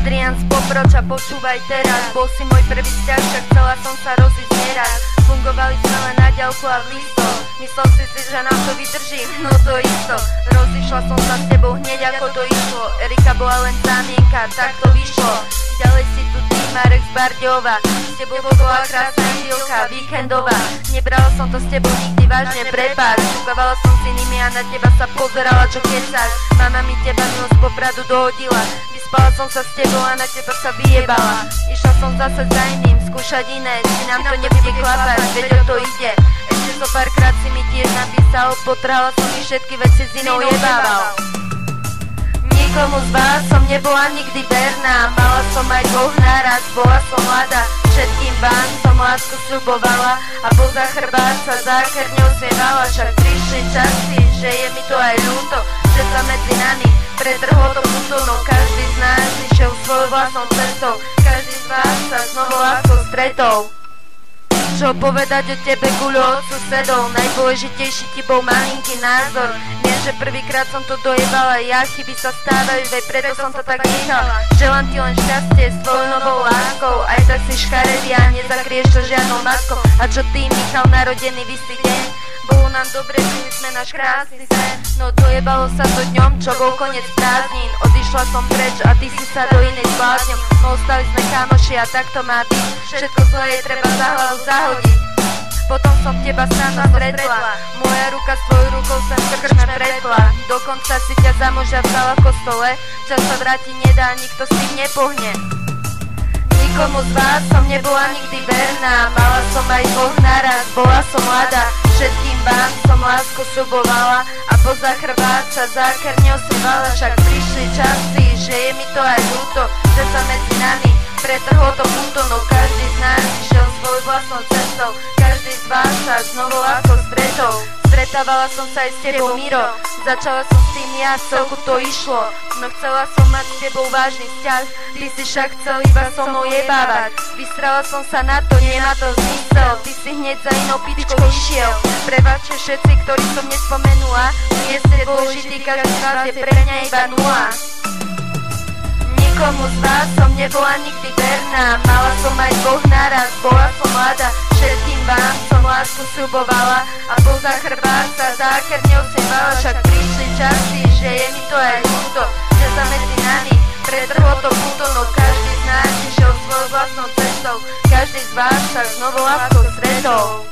Adrián z Poproča, počúvaj teraz. Bol si môj prvý vzťah, však chcela som sa rozísť neraz. Fungovali sme len na ďalku a v listoch. Myslel si, že nám to vydrží, no to isto. Rozišla som sa s tebou hneď ako to išlo. Erika bola len zámienka, tak to vyšlo. Ďalej si tu ty, Marek z Bardejova. S tebou bola krásna chvíľka, víkendová. Nebrala som to s tebou nikdy vážne, prepáč. Šukovala som s inými a na teba sa pozerala, čo kecáš. Mama mi teba milosť Popradu dohodila. Vyspala som sa s tebou a na teba sa vyjebala. Išla som zase za iným, skúšať iné, či nám to nebude klapať, veď o to ide. Ešte zo párkrát si mi tiež napísal, potrhala som mi všetky veci s inou jebával. Nikomu z vás som nebola nikdy verná, mala som aj dvoch naraz, bola som mladá. Všetkým vám som lásku sľubovala a poza chrbát sa zákerňou svievala. Však prišli časy, že je mi to aj ľúto, že sa medzi nami pretrhlo to puto. No každý z nás išiel svojou vlastnou cestou, každý z vás sa znovu láskou stretol. Čo povedať o tebe, guľo, od susedov? Najdôležitejší ti bol malinký názor. Viem, že prvýkrát som to dojebala ja, chyby sa stávajú, veď preto som to tak nechala. Želám ti len šťastie s tvojou novou láskou, aj tak si škaredý a nezakrieš to žiadnou maskou. A čo ty, Michal, narodený v istý deň? Bolo nám dobre, žili sme náš krásny sen. No dojebalo sa to dňom, čo bol koniec prázdnin. Odišla som preč a ty si sa do inej zbláznil. No ostali sme kamoši a tak to má byť. Všetko zlé je treba za hlavu zahodiť. Potom som teba sama stretla, moja ruka s tvojou rukou sa v krčme pretla. Dokonca si ťa za muža vzala v kostole. Čas sa vrátiť nedá, nikto s tým nepohne. Nikomu z vás som nebola nikdy verná, mala som aj dvoch naraz, bola som mladá. Všetkým vám som lásku sľubovala a poza chrbát sa zákerňou svievala. Však prišli časy, že je mi to aj ľúto, že sa medzi nami pretrhlo to puto. No každý z nás išiel svojou vlastnou cestou, každý z vás sa znovu láskou stretol. Stretávala som sa aj s tebou, Miro, začala som s tým ja, celku to išlo. No chcela som mať s tebou vážny vzťah, ty si však chcel iba so mnou jebávať. Vystrala som sa na to, nemá to zmysel, ty si hneď za inou pičkou išiel. Prepáčte všetci, ktorí som nespomenula, nie ste dôležitý, každý z vás je pre mňa iba nula. Nikomu z vás som nebola nikdy verná, mala som aj dvoch naraz, bola som mladá. Všetkým vám som lásku sľubovala a poza chrbát sa zákerňou svievala. Však prišli časy, že je mi to aj ľúto, že sa medzi nami pretrhlo to puto. No každý z nás išiel svojou vlastnou cestou, každý z vás sa znovu láskou stretol.